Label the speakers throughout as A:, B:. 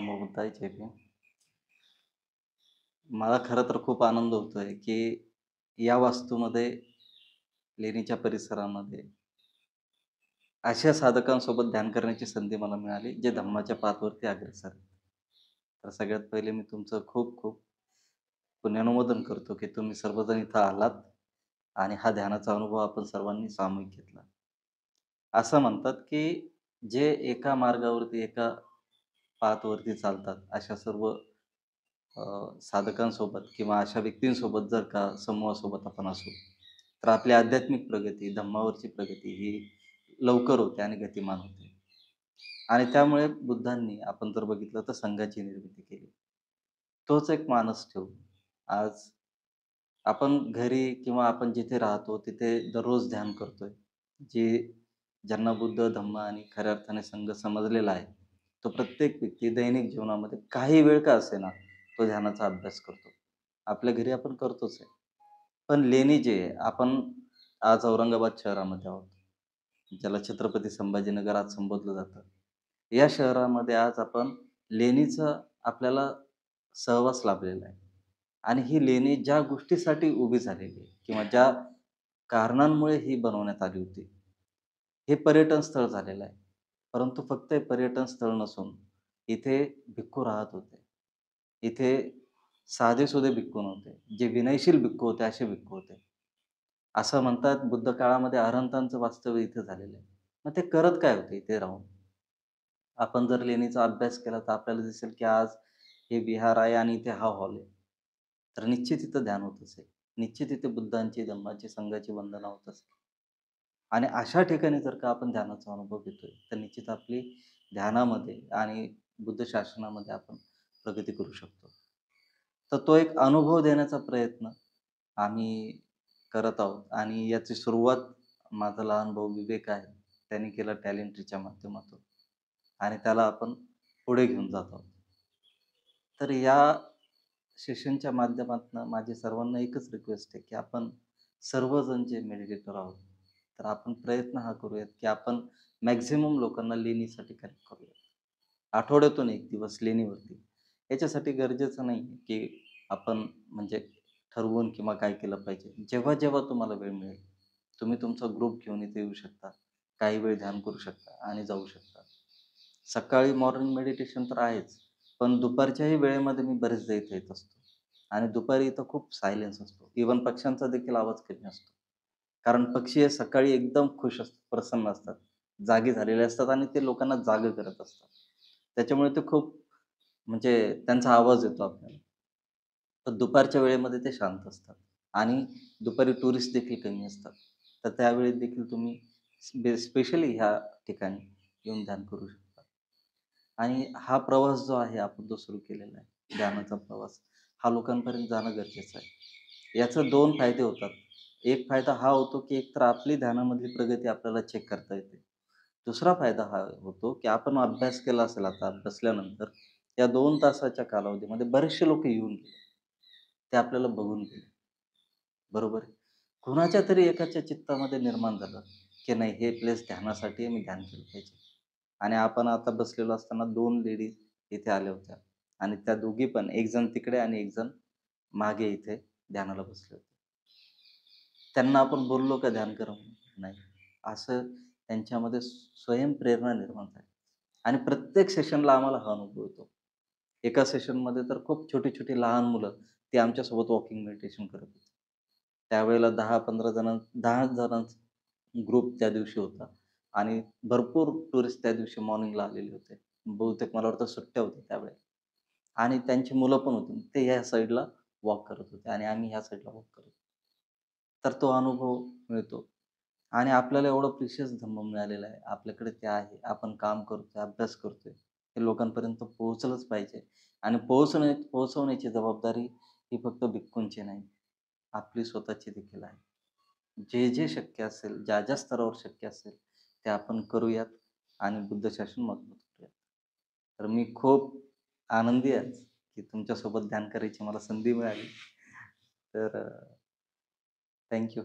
A: नमो बुद्धाय जय भीम. मला खरं तर खूप आनंद होतोय, की या वास्तूमध्ये, लेणीच्या परिसरामध्ये अशा साधकांसोबत ध्यान करण्याची संधी मला मिळाली, जे धम्माच्या पाथवरती अग्रेसर आहेत. तर सगळ्यात पहिले मी तुमचं खूप खूप पुण्यानुमोदन करतो, की तुम्ही सर्वजण इथं आलात आणि हा ध्यानाचा अनुभव आपण सर्वांनी सामूहिक घेतला. असं म्हणतात, की जे एका मार्गावरती, एका पाथवरती चालतात, अशा सर्व साधकांसोबत किंवा अशा व्यक्तींसोबत जर का समूहासोबत आपण असू, तर आपली आध्यात्मिक प्रगती, धम्मावरची प्रगती ही लवकर होते आणि गतिमान होते. आणि त्यामुळे बुद्धांनी आपण जर बघितलं तर संघाची निर्मिती केली. तोच एक मानस ठेवून आज आपण घरी किंवा आपण जिथे राहतो तिथे दररोज ध्यान करतोय. जे ज्यांना बुद्ध, धम्म आणि खऱ्या अर्थाने संघ समजलेला आहे, तो प्रत्येक व्यक्ती दैनिक जीवनामध्ये काही वेळ का असेना, तो ध्यानाचा अभ्यास करतो. आपल्या घरी आपण करतोच आहे. पण लेणी जे आहे, आपण आज औरंगाबाद शहरामध्ये आहोत, ज्याला छत्रपती संभाजीनगर आज संबोधलं जातं. या शहरामध्ये आज आपण लेणीचा आपल्याला सहवास लाभलेला आहे. आणि ही लेणी ज्या गोष्टीसाठी उभी झालेली आहे किंवा ज्या कारणांमुळे ही बनवण्यात आली होती, हे पर्यटन स्थळ झालेलं आहे. परंतु फक्त हे पर्यटन स्थळ नसून इथे भिक्खू राहत होते. इथे साधेसुधे भिक्खू नव्हते. जे विनयशील भिक्खू होते, असे भिक्खू होते. असं म्हणतात बुद्ध काळामध्ये अरहंतांचं वास्तव्य इथे झालेलं आहे. मग ते करत काय होते इथे राहून? आपण जर लेणीचा अभ्यास केला तर आपल्याला दिसेल की आज हे विहार आहे आणि इथे हा हॉल आहे. तर निश्चित इथं ध्यान होत असेल. निश्चित इथे बुद्धांची, धम्माची, संघाची वंदना होत असेल. आणि अशा ठिकाणी जर का आपण ध्यानाचा अनुभव घेतोय, तर निश्चित आपली ध्यानामध्ये आणि बुद्ध शासनामध्ये आपण प्रगती करू शकतो. तर तो एक अनुभव देण्याचा प्रयत्न आम्ही करत आहोत आणि याची सुरुवात माझा लहान भाऊ विवेक आहे. त्याने केलं टॅलेंट ट्रीच्या माध्यमातून आणि त्याला आपण पुढे घेऊन जात आहोत. तर या सेशनच्या माध्यमातून माझी सर्वांना एकच रिक्वेस्ट आहे, की आपण सर्वजण जे मेडिटेटर आहोत, तर आपण प्रयत्न हा करूयात, की आपण मॅक्सिमम लोकांना लेणीसाठी कनेक्ट करूयात. आठवड्यातून 1 दिवस लेणीवरती. याच्यासाठी गरजेचं नाही, की आपण म्हणजे ठरवून किंवा काय केलं पाहिजे. जेव्हा-जेव्हा तुम्हाला वेळ मिळेल, तुम्ही तुमचा ग्रुप घेऊन इथे येऊ शकता. काही वेळ ध्यान करू शकता आणि जाऊ शकता. सकाळी मॉर्निंग मेडिटेशन तर आहेच, पण दुपारच्याही वेळेमध्ये मी बरेचदा इथे येत असतो आणि दुपारी इथं खूप सायलेन्स असतो. इव्हन पक्ष्यांचा देखील आवाज कमी असतो. कारण पक्षी हे सकाळी एकदम खुश असतात, प्रसन्न असतात, जागे झालेले असतात आणि ते लोकांना जागं करत असतात. त्याच्यामुळे ते खूप म्हणजे त्यांचा आवाज येतो आपल्याला. तर दुपारच्या वेळेमध्ये ते शांत असतात आणि दुपारी टुरिस्ट देखील कमी असतात. तर त्यावेळी देखील तुम्ही स्पेशली ह्या ठिकाणी येऊन ध्यान करू शकता. आणि हा प्रवास जो आहे आपण जो सुरू केलेला आहे, ध्यानाचा प्रवास, हा लोकांपर्यंत जाणं गरजेचं आहे. याचे 2 फायदे होतात. एक फायदा हा होतो, की एकतर आपली ध्यानामधली प्रगती आपल्याला चेक करता येते. दुसरा फायदा हा होतो, की आपण अभ्यास केला असेल आता बसल्यानंतर, या 2 तासाच्या कालावधीमध्ये बरेचसे लोकं येऊन गेले. ते आपल्याला बघून गेले. बरोबर आहे. कुणाच्या तरी एकाच्या चित्तामध्ये निर्माण झालं, की नाही हे प्लेस ध्यानासाठी आहे, मी ध्यान केलं पाहिजे. आणि आपण आता बसलेलो असताना 2 लेडीज इथे आल्या होत्या आणि त्या दोघी पण एक जण तिकडे आणि एक जण मागे इथे ध्यानाला बसले होते. त्यांना आपण बोललो का ध्यान करा म्हणून? नाही. असं त्यांच्यामध्ये स्वयंप्रेरणा निर्माण झाली आणि प्रत्येक सेशनला आम्हाला हा अनुभव येतो. एका सेशनमध्ये तर खूप छोटी-छोटी लहान मुलं ती आमच्यासोबत वॉकिंग मेडिटेशन करत होती. त्यावेळेला 10-15 जणां 10 जणांचा ग्रुप त्या दिवशी होता आणि भरपूर टुरिस्ट त्या दिवशी मॉर्निंगला आलेले होते. बहुतेक मला वाटतं सुट्ट्या होत्या त्यावेळेला आणि त्यांची मुलं पण होती. ते ह्या साईडला वॉक करत होते आणि आम्ही ह्या साईडला वॉक करत होतो. तर तो अनुभव मिळतो आणि आपल्याला एवढं प्रिशियस धम्म मिळालेलं आहे. आपल्याकडे ते आहे. आपण काम करतोय, अभ्यास करतोय. हे लोकांपर्यंत पोहोचलंच पाहिजे आणि पोहोचवण्याची जबाबदारी ही फक्त भिक्खूंची नाही, आपली स्वतःची देखील आहे. जे शक्य असेल, ज्या स्तरावर शक्य असेल, ते आपण करूयात आणि बुद्ध शासन मजबूत करूयात. तर मी खूप आनंदी आहे, की तुमच्यासोबत ध्यान करायची मला संधी मिळाली. तर थँक यू.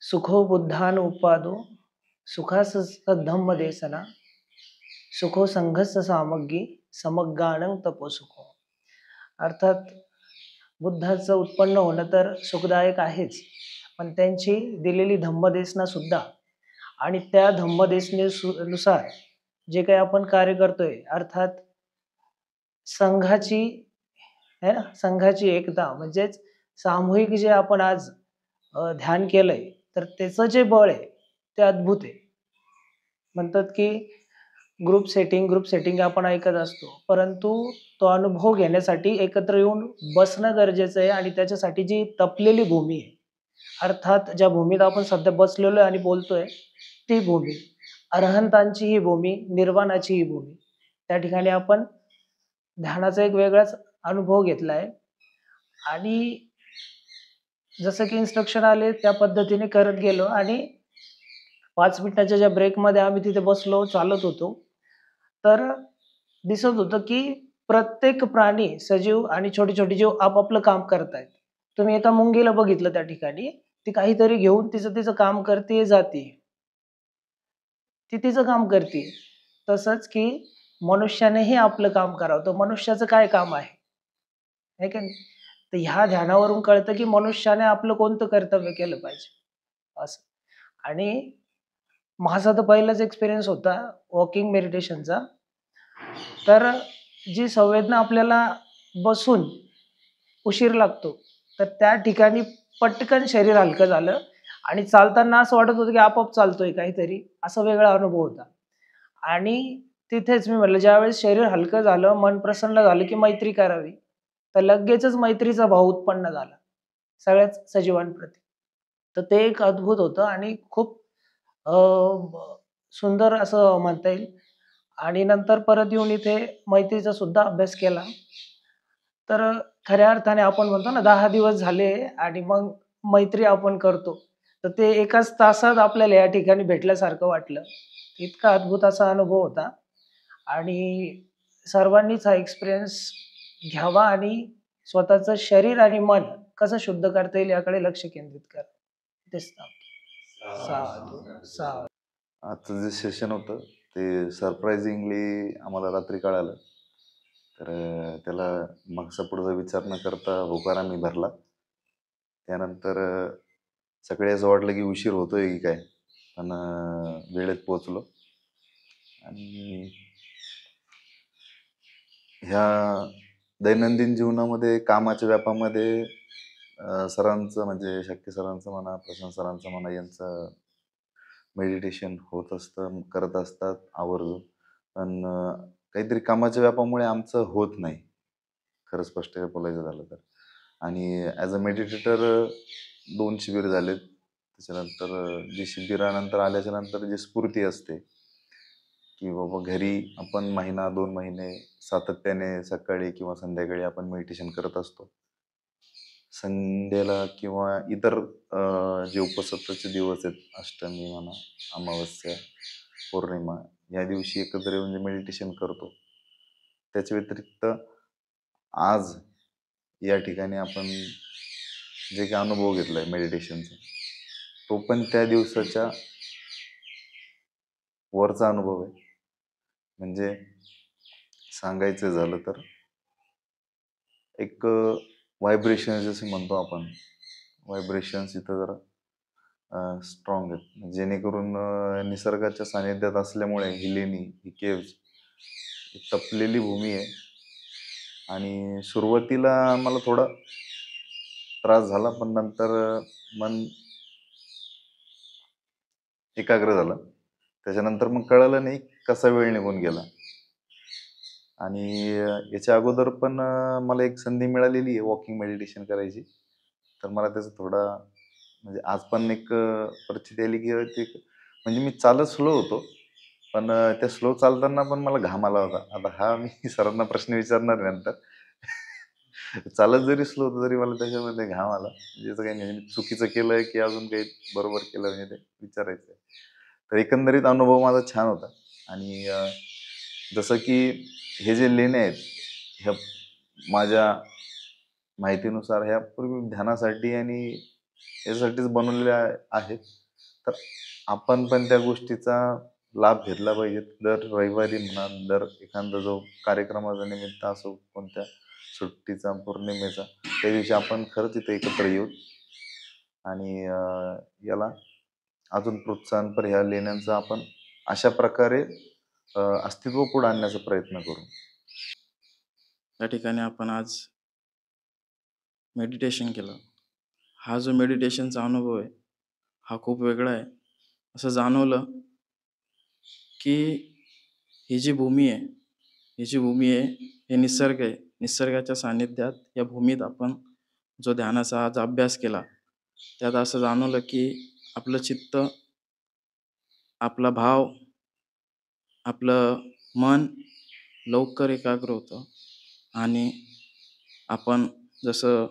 B: सुखो बुद्धान उपादो सुखास धम्म देसना सुखो संघस सामग्री समग्गानं तपो सुखो. अर्थात बुद्धाचं उत्पन्न होणं तर सुखदायक आहेच, पण त्यांची दिलेली धम्मदेसना सुद्धा आणि त्या धम्मदेसनेनुसार जे काही आपण कार्य करतोय, अर्थात संघाची है ना, संघाची एकता म्हणजेच सामूहिक जे आपण आज ध्यान केलंय, तर त्याचं जे बळ आहे ते अद्भुत आहे. म्हणतात की ग्रुप सेटिंग आपण ऐकत असतो, परंतु तो अनुभव घेण्यासाठी एकत्र येऊन बसणं गरजेचं आहे आणि त्याच्यासाठी जी तपलेली भूमी आहे, अर्थात ज्या भूमीत आपण सध्या बसलेलो आहे आणि बोलतोय ती भूमी, अरहंतांची ही भूमी, निर्वाणाची ही भूमी, त्या ठिकाणी आपण ध्यानाचा एक वेगळाच अनुभव घेतलाय. आणि जसं की इन्स्ट्रक्शन आले त्या पद्धतीने करत गेलो आणि 5 मिनिटाच्या ज्या ब्रेकमध्ये आम्ही तिथे बसलो, चालत होतो, तर दिसत होतं की प्रत्येक प्राणी, सजीव आणि छोटे-छोटे जीव आपापलं काम करतायत. तुम्ही एका मुंगीला बघितलं त्या ठिकाणी, ती काहीतरी घेऊन तिचं काम करतीये, जातीये. ती तिचं काम करतीये. तसंच की मनुष्यानेही आपलं काम करावं. तर मनुष्याचं काय काम आहे? है की नाही? तर ह्या ध्यानावरून कळतं की मनुष्याने आपलं कोणतं कर्तव्य केलं पाहिजे असं. आणि माझा तर पहिलाच एक्सपिरियन्स होता वॉकिंग मेडिटेशनचा. तर जी संवेदना आपल्याला बसून उशीर लागतो, तर त्या ठिकाणी पटकन शरीर हलकं झालं आणि चालताना असं वाटत होतं की आपोआप चालतोय काहीतरी, असा वेगळा अनुभव होता. आणि तिथेच मी म्हटलं, ज्यावेळेस शरीर हलकं झालं, मन प्रसन्न झालं की मैत्री करावी. तर लगेचच मैत्रीचा भाव उत्पन्न झाला सगळ्याच सजीवांप्रती. तर ते एक अद्भुत होतं आणि खूप सुंदर असं म्हणता येईल. आणि नंतर परत येऊन इथे मैत्रीचा सुद्धा अभ्यास केला. तर खऱ्या अर्थाने आपण म्हणतो ना 10 दिवस झाले आणि मग मैत्री आपण करतो. तर ते एकाच तासात आपल्याला या ठिकाणी भेटल्यासारखं वाटलं. इतका अद्भुत असा अनुभव होता आणि सर्वांनीच हा एक्सपिरियन्स घ्यावा आणि स्वतःचं शरीर आणि मन कसं शुद्ध करता येईल याकडे लक्ष केंद्रित करा. तेच थांबतो. साधू, साधू.
C: आजचं जे सेशन होतं ते सरप्रायझिंगली आम्हाला रात्री कळालं. तर त्याला मागचा पुढचा विचार न करता होकारा मी भरला. त्यानंतर सगळे असं वाटलं की उशीर होतोय की काय, पण वेळेत पोचलो. आणि ह्या दैनंदिन जीवनामध्ये कामाच्या व्यापामध्ये सरांचं म्हणजे शक्य सरांचं म्हणा, प्रशांत सरांचं म्हणा, यांचं मेडिटेशन होत असतं, करत असतात आवर्जून. पण काहीतरी कामाच्या व्यापामुळे आमचं होत नाही, खरं स्पष्ट बोलायचं झालं तर. आणि ॲज अ मेडिटेटर 2 शिबिर झालेत. त्याच्यानंतर जी शिबिरानंतर आल्याच्या नंतर जी स्फूर्ती असते की बाबा घरी आपण महिना 2 महिने सातत्याने सकाळी किंवा संध्याकाळी आपण मेडिटेशन करत असतो. संडेला किंवा इतर जे उपसत्ताचे दिवस आहेत, अष्टमी म्हणा, अमावस्या, पौर्णिमा, या दिवशी एकत्र येऊन जे मेडिटेशन करतो, त्याच्या व्यतिरिक्त आज या ठिकाणी आपण जे काही अनुभव घेतला आहे मेडिटेशनचा, तो पण त्या दिवसाच्या वरचा अनुभव आहे. म्हणजे सांगायचं झालं तर एक व्हायब्रेशन जसे म्हणतो आपण, व्हायब्रेशन्स इथं जरा स्ट्रॉंग आहेत, जेणेकरून निसर्गाच्या सानिध्यात असल्यामुळे ही लेणी, ही केव्ज, ही तपलेली भूमी आहे. आणि सुरुवातीला मला थोडा त्रास झाला, पण नंतर मन एकाग्र झालं. त्याच्यानंतर मग कळलं नाही कसा वेळ निघून गेला. आणि याच्या अगोदर पण मला एक संधी मिळालेली आहे वॉकिंग मेडिटेशन करायची. तर मला त्याचा थोडा म्हणजे आज पण एक परिस्थिती आली की ते म्हणजे मी चालत स्लो होतो, पण त्या स्लो चालताना पण मला घाम आला होता. आता हा मी सरांना प्रश्न विचारणार आहे नंतर. चालत जरी स्लो होतो तरी मला त्याच्यामध्ये घाम आला. म्हणजे याचं काही नाही, मी चुकीचं केलंय की अजून काही बरोबर केलं म्हणजे ते विचारायचं आहे. तर एकंदरीत अनुभव माझा छान होता. आणि जसं की हे जे लेणे आहेत, ह्या माझ्या माहितीनुसार ह्या पूर्वी ध्यानासाठी आणि यासाठीच बनवलेले आहेत. तर आपण पण त्या गोष्टीचा लाभ घेतला पाहिजे. दर रविवारी म्हणा, दर एखादा जो कार्यक्रमाचा निमित्त असो, कोणत्या सुट्टीचा, पौर्णिमेचा, त्या दिवशी आपण खरंच इथे एकत्र येऊ आणि याला अजून प्रोत्साहनपर ह्या लेण्यांचं आपण अशा प्रकारे अस्तित्व पुढे आणण्याचा प्रयत्न करू.
D: या ठिकाणी आपण आज मेडिटेशन केलं. हा जो मेडिटेशनचा अनुभव आहे, हा खूप वेगळा आहे. असं जाणवलं की ही जी भूमी आहे, हे निसर्ग आहे. निसर्गाच्या सानिध्यात या भूमीत आपण जो ध्यानाचा आज अभ्यास केला, त्यात असं जाणवलं की आपलं चित्त, आपला भाव, आपलं मन लवकर एकाग्र होतं आणि आपण जसं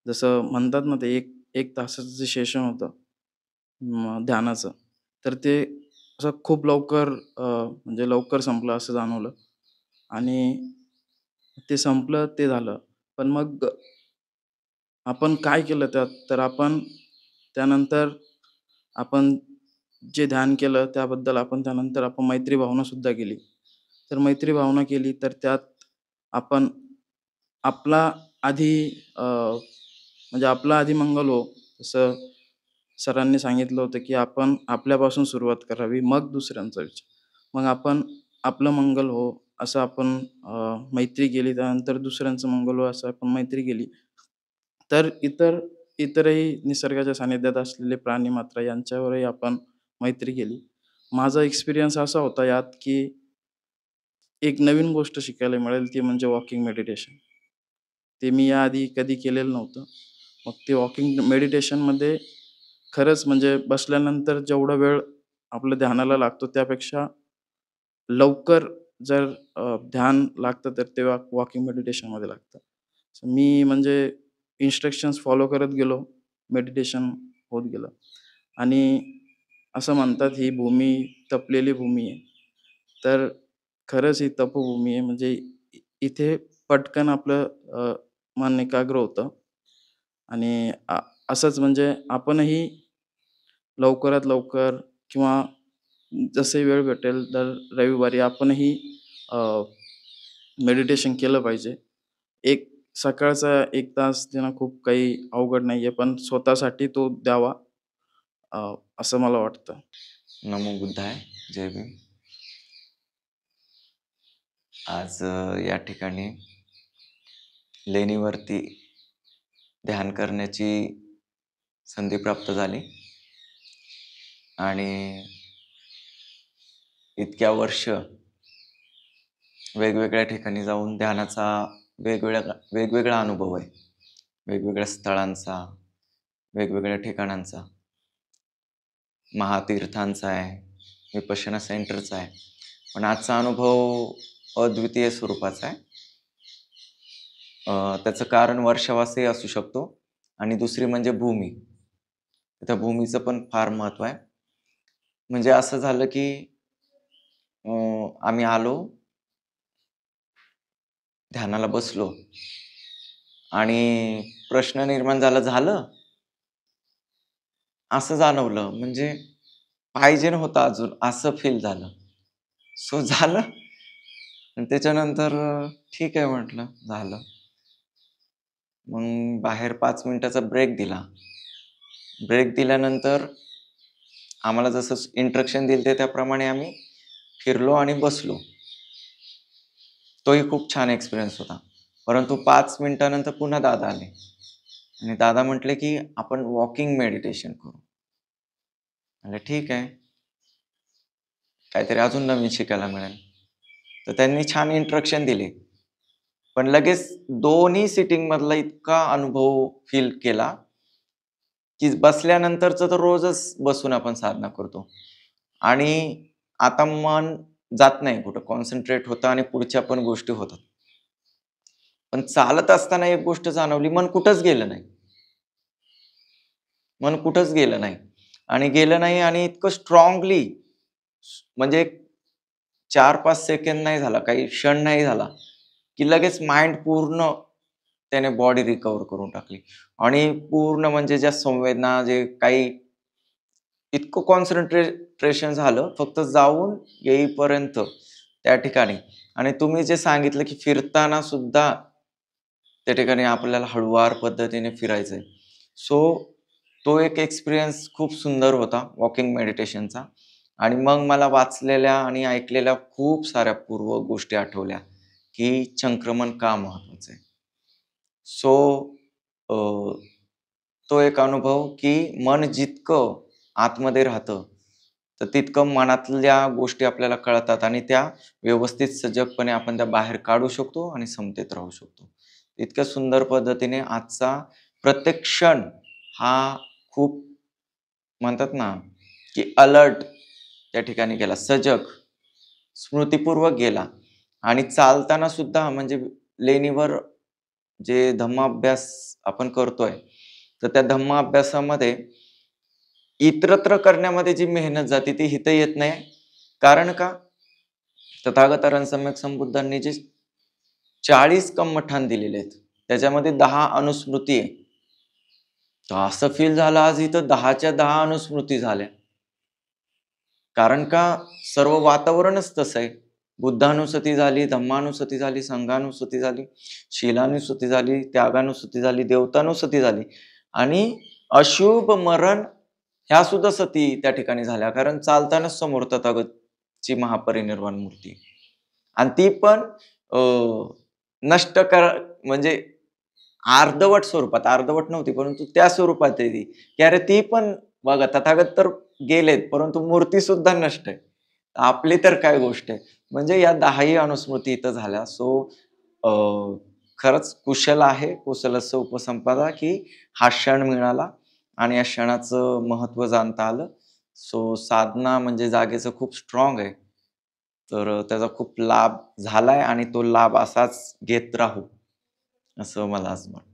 D: जसं म्हणतात ना, ते एक तासाचं जे सेशन होतं ध्यानाचं, तर ते असं खूप लवकर म्हणजे लवकर संपलं असं जाणवलं आणि ते संपलं ते झालं. पण मग आपण काय केलं त्यात? तर आपण त्यानंतर आपण जे ध्यान केलं त्याबद्दल आपण त्यानंतर मैत्री भावना सुद्धा केली. तर मैत्री भावना केली तर त्यात आपण आपला आधी म्हणजे आपला आधी मंगल हो, जसं सरांनी सांगितलं होतं, की आपण आपल्यापासून सुरुवात करावी, मग दुसऱ्यांचा विचार. मग आपण आपलं मंगल हो, असं आपण मैत्री केली. त्यानंतर दुसऱ्यांचं मंगल हो, असं आपण मैत्री केली. तर इतरही निसर्गाच्या सानिध्यात असलेले प्राणी मात्र यांच्यावरही आपण मैत्री केली. माझा एक्सपिरियन्स असा होता यात, की एक नवीन गोष्ट शिकायला मिळेल ती म्हणजे वॉकिंग मेडिटेशन. ते मी याआधी कधी केलेलं नव्हतं. मग ते वॉकिंग मेडिटेशनमध्ये खरंच म्हणजे बसल्यानंतर जेवढा वेळ आपल्या ध्यानाला लागतो त्यापेक्षा लवकर जर ध्यान लागतं तर ते वॉकिंग मेडिटेशनमध्ये लागतं. मी म्हणजे इन्स्ट्रक्शन्स फॉलो करत गेलो, मेडिटेशन होत गेलं आणि असं म्हणतात ही भूमी तपलेली भूमी आहे. तर खरंच ही तपोभूमी आहे. म्हणजे इथे पटकन आपलं मन एकाग्र होतं आणि असंच म्हणजे आपणही लवकरात लवकर किंवा जसे वेळ भेटेल तर रविवारी आपणही मेडिटेशन केलं पाहिजे. सकाळचा 1 तास देणं खूप काही अवघड नाहीये, पण स्वतःसाठी तो द्यावा असं मला वाटतं.
E: नमो बुद्धाय. जय भीम. आज या ठिकाणी लेणीवरती ध्यान करण्याची संधी प्राप्त झाली आणि इतक्या वर्ष वेगवेगळ्या ठिकाणी जाऊन ध्यानाचा वेगवेगळा अनुभव आहे. वेगवेगळ्या स्थळांचा, वेगवेगळ्या ठिकाणांचा, महातीर्थांचा आहे, विपश्यना सेंटरचा आहे. पण आजचा अनुभव अद्वितीय स्वरूपाचा आहे. त्याचं कारण वर्षावासही असू शकतो आणि दुसरी म्हणजे भूमी. त्या भूमीचं पण फार महत्त्व आहे. म्हणजे असं झालं की आम्ही आलो, ध्यानाला बसलो आणि प्रश्न निर्माण झालं असं जाणवलं. म्हणजे पाहिजे नव्हतं अजून असं फील झालं. सो झालं आणि त्याच्यानंतर ठीक आहे म्हटलं, झालं. मग बाहेर 5 मिनिटाचा ब्रेक दिला. ब्रेक दिल्यानंतर आम्हाला जसं इंस्ट्रक्शन दिले त्याप्रमाणे आम्ही फिरलो आणि बसलो. तोही खूप छान एक्सपिरियन्स होता. परंतु 5 मिनिटानंतर पुन्हा दादा आले आणि दादा म्हटले की आपण वॉकिंग मेडिटेशन करू. म्हणजे ठीक आहे, काहीतरी अजून नवीन शिकायला मिळेल. तर त्यांनी छान इंस्ट्रक्शन दिले. पण लगेच दोन्ही सिटिंग मधला इतका अनुभव फील केला की बसल्यानंतरचं तर रोजच बसून आपण साधना करतो आणि आता मन जात नाही कुठं, कॉन्सन्ट्रेट होतं आणि पुढच्या पण गोष्टी होतात. पण चालत असताना एक गोष्ट जाणवली, मन कुठंच गेलं नाही आणि इतकं स्ट्रॉंगली, म्हणजे 4-5 सेकंद नाही झाला, काही क्षण नाही झाला की लगेच माइंड पूर्ण त्याने बॉडी रिकवर करून टाकली आणि पूर्ण म्हणजे ज्या संवेदना जे काही इतकं कॉन्सन्ट्रेशन झालं फक्त जाऊन येईपर्यंत त्या ठिकाणी. आणि तुम्ही जे सांगितलं की फिरताना सुद्धा त्या ठिकाणी आपल्याला हळूवार पद्धतीने फिरायचंय. सो तो एक एक्सपिरियन्स खूप सुंदर होता वॉकिंग मेडिटेशनचा. आणि मग मला वाचलेल्या आणि ऐकलेल्या खूप साऱ्या पूर्व गोष्टी आठवल्या की संक्रमण का महत्वाचं आहे. सो तो एक अनुभव की मन जितकं आतमध्ये राहतं तर तितकं मनातल्या गोष्टी आपल्याला कळतात आणि त्या व्यवस्थित सजगपणे आपण त्या बाहेर काढू शकतो आणि समतेत राहू शकतो. इतक्या सुंदर पद्धतीने आजचा प्रत्येक क्षण हा खूप म्हणतात ना की अलर्ट त्या ठिकाणी गेला, सजग, स्मृतीपूर्वक गेला. आणि चालताना सुद्धा म्हणजे लेणीवर जे धम्म अभ्यास आपण करतोय तर त्या धम्म अभ्यासामध्ये इतरत्र करण्यामध्ये जी मेहनत जाते ती इथं येत नाही. कारण का तथागत सम्यक संबुद्धांनी जे 40 कम्मठान दिलेले आहेत त्याच्यामध्ये 10 अनुस्मृती आहे. तर असं फील झालं आज इथं 10च्या 10 अनुस्मृती झाल्या. कारण का सर्व वातावरणच तसं आहे. बुद्धानुस्मृती झाली, धम्मानुस्मृती झाली, संघानुस्मृती झाली, शीलानुस्मृती झाली, त्यागानुस्मृती झाली, देवतानुस्मृती झाली आणि अशुभ मरण ह्या सुद्धा सती त्या ठिकाणी झाल्या. कारण चालतानाच समोर तथागतची महापरिनिर्वाण मूर्ती आणि ती पण नष्ट कर म्हणजे अर्धवट स्वरूपात, अर्धवट नव्हती परंतु त्या स्वरूपात आहे ती की अरे ती पण बघा तथागत तर गेलेत परंतु मूर्ती सुद्धा नष्ट आहे. आपली तर काय गोष्ट आहे. म्हणजे या 10ही अनुस्मृती इथं झाल्या. सो खरंच कुशल आहे कुशलस्य उपसंपदा की हा क्षण मिळाला आणि या क्षणाचं महत्व जाणता आलं. सो साधना म्हणजे जागेचं खूप स्ट्रॉंग आहे. तर त्याचा खूप लाभ झालाय आणि तो लाभ असाच घेत राहू असं मला आज वाटतं.